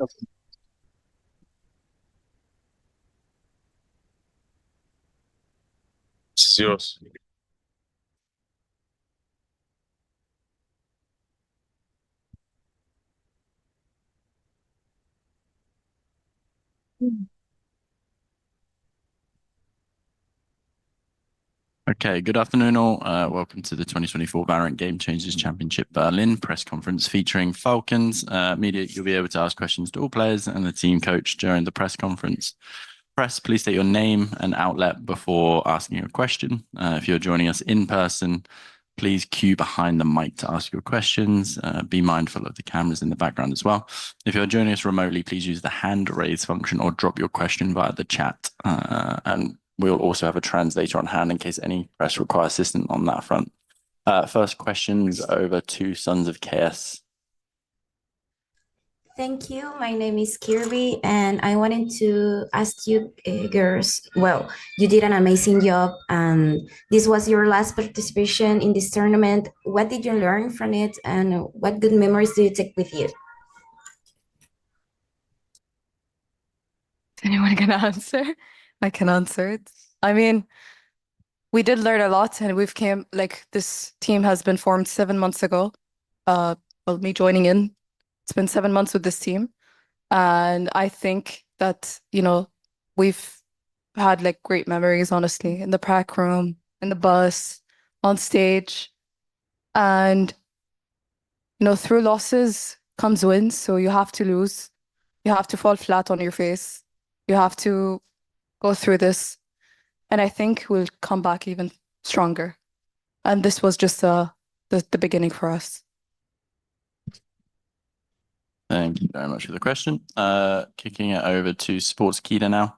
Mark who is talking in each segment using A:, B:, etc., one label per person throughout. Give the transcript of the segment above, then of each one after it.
A: It's yours.
B: Okay, good afternoon all. Welcome to the 2024 Valorant Game Changers Championship Berlin press conference featuring Falcons. Media, you'll be able to ask questions to all players and the team coach during the press conference. Press, please state your name and outlet before asking a question. If you're joining us in person, please queue behind the mic to ask your questions. Be mindful of the cameras in the background as well. If you're joining us remotely, please use the hand raise function or drop your question via the chat. And we'll also have a translator on hand in case any press require assistance on that front. First questions over to Sons of KS.
C: Thank you. My name is Kirby, and I wanted to ask you, girls. Well, you did an amazing job, and this was your last participation in this tournament. What did you learn from it, and what good memories do you take with you?
D: Anyone gonna answer? I can answer it. I mean, we did learn a lot, and this team has been formed 7 months ago. Well, me joining in, it's been 7 months with this team, and I think that we've had like great memories, honestly, in the prac room, in the bus, on stage, and through losses comes wins. So you have to lose, you have to fall flat on your face, you have to go through this, and I think we'll come back even stronger. And this was just the beginning for us.
B: Thank you very much for the question. Kicking it over to Sports Keeda now.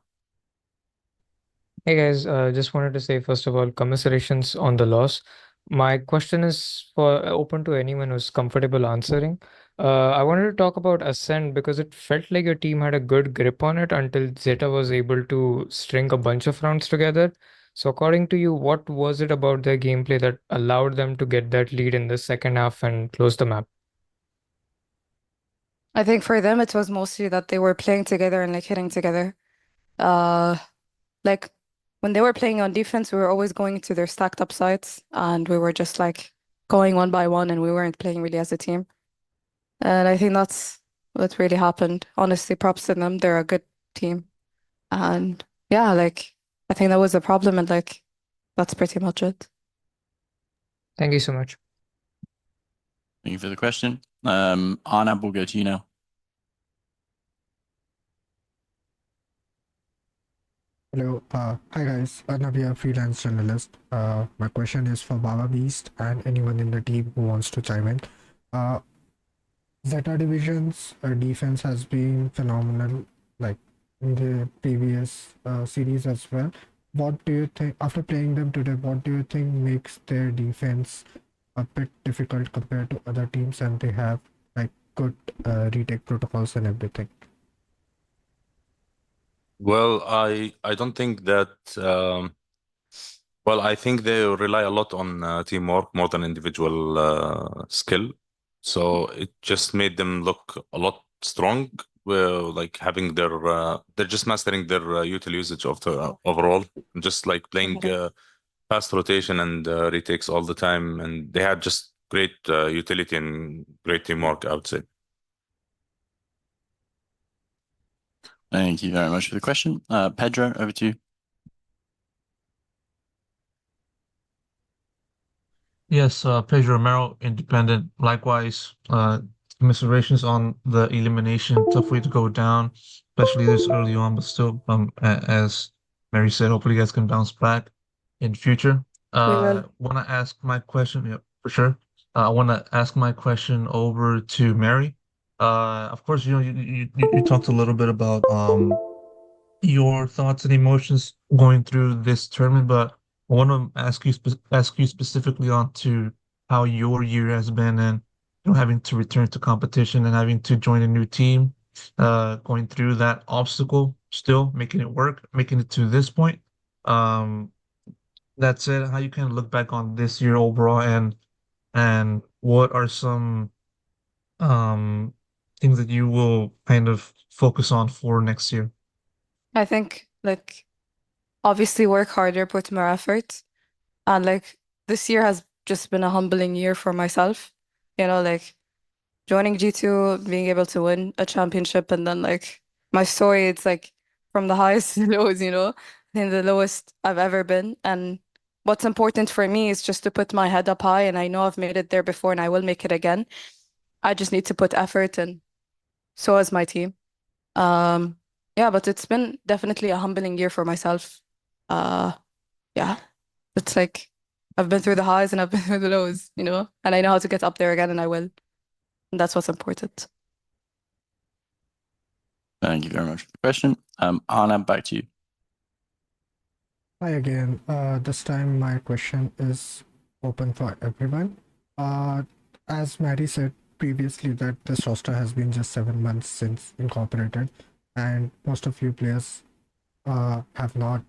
E: Hey guys, just wanted to say first of all, commiserations on the loss. My question is for open to anyone who's comfortable answering. I wanted to talk about Ascent because it felt like your team had a good grip on it until Zeta was able to string a bunch of rounds together. So according to you, what was it about their gameplay that allowed them to get that lead in the second half and close the map?
D: I think for them it was mostly that they were playing together and like hitting together. Like when they were playing on defense, we were always going to their stacked up sites and we were just like going one by one and we weren't playing really as a team. And I think that's what really happened. Honestly, props to them. They're a good team. And yeah, like I think that was the problem and like that's pretty much it.
E: Thank you so much.
B: Thank you for the question. Arnab, we'll go to you now.
F: Hello, hi guys, Arnab here, freelance journalist. My question is for Baba Beast and anyone in the team who wants to chime in. Zeta Division's defense has been phenomenal, like in the previous series as well. What do you think, after playing them today, what do you think makes their defense a bit difficult compared to other teams, and they have like good retake protocols and everything?
A: Well, I don't think that. Well, I think they rely a lot on teamwork more than individual skill. So it just made them look a lot strong. Well, like having they're just mastering their util usage of the overall, just like playing fast rotation and retakes all the time, and they had just great utility and great teamwork, I would say.
B: Thank you very much for the question. Pedro, over to you.
G: Yes, Pedro Romero, independent. Likewise, commiserations on the elimination. Tough way to go down, especially this early on, but still, as Mary said, hopefully you guys can bounce back in future.
D: will.
G: Want to ask my question, yeah, for sure. I want to ask my question over to Mary. Of course, you talked a little bit about your thoughts and emotions going through this tournament, but I want to ask you specifically on to how your year has been and having to return to competition and having to join a new team, going through that obstacle, still making it work, making it to this point. Um, that said, how you kind of look back on this year overall and what are some um things that you will kind of focus on for next year?
D: I think like obviously work harder, put more effort. And like this year has just been a humbling year for myself. You know, like joining G2, being able to win a championship, and then like my story, it's like from the highest to the lows, you know, I think the lowest I've ever been. And what's important for me is just to put my head up high, and I know I've made it there before and I will make it again. I just need to put effort, and so has my team. Yeah, but it's been definitely a humbling year for myself. Yeah, it's like I've been through the highs and I've been through the lows, you know, and I know how to get up there again, and I will. And that's what's important.
B: Thank you very much for the question. Arnab, back to you.
F: Hi again. This time my question is open for everyone. As Maddie said previously, that this roster has been just 7 months since incorporated, and most of you players have not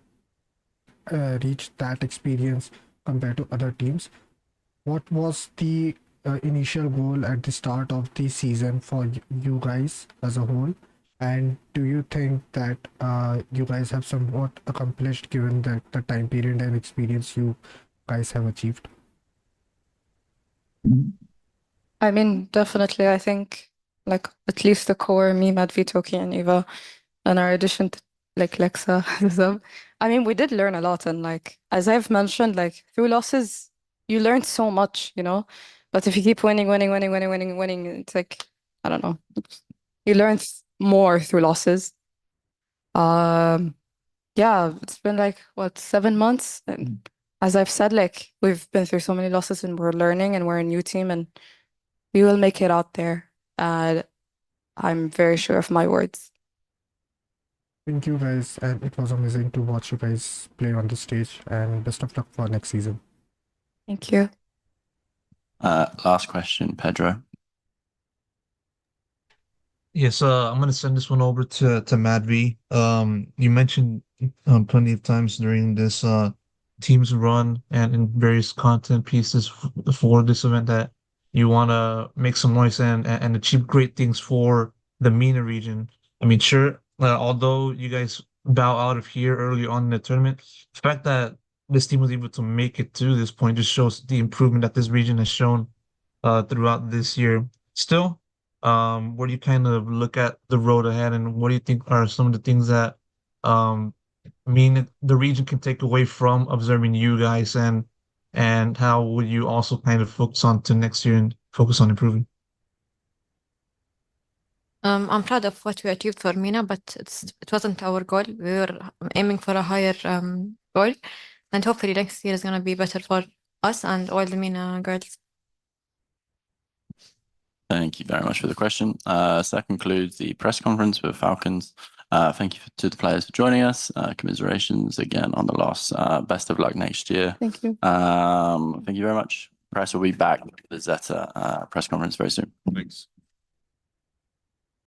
F: reached that experience compared to other teams. What was the initial goal at the start of the season for you guys as a whole? And do you think that you guys have somewhat accomplished given the time period and experience you guys have achieved?
D: I mean, definitely, I think like at least the core, me, Matt, Toki, and Eva, and our addition to like Lexa and stuff. I mean, we did learn a lot, and like as I've mentioned, like through losses, you learn so much, you know. But if you keep winning, it's like I don't know, you learn more through losses. Yeah, it's been like what 7 months, and as I've said, like we've been through so many losses, and we're learning, and we're a new team, and we will make it out there. And I'm very sure of my words.
F: Thank you guys, and it was amazing to watch you guys play on the stage, and best of luck for next season.
D: Thank you.
B: Last question, Pedro.
G: Yes, I'm gonna send this one over to Mad V. You mentioned plenty of times during this team's run and in various content pieces for this event that you want to make some noise and achieve great things for the MENA region. I mean, sure, although you guys bow out of here early on in the tournament, the fact that this team was able to make it to this point just shows the improvement that this region has shown throughout this year. Still, where do you kind of look at the road ahead, and what do you think are some of the things that the region can take away from observing you guys, and how would you also kind of focus on to next year and focus on improving?
H: I'm proud of what we achieved for MENA, but it wasn't our goal. We were aiming for a higher goal, and hopefully next year is gonna be better for us and all the MENA girls.
B: Thank you very much for the question. So that concludes the press conference with Falcons. Thank you to the players for joining us. Commiserations again on the loss. Best of luck next year.
D: Thank you.
B: Thank you very much. Press will be back with the Zeta press conference very soon.
A: Thanks.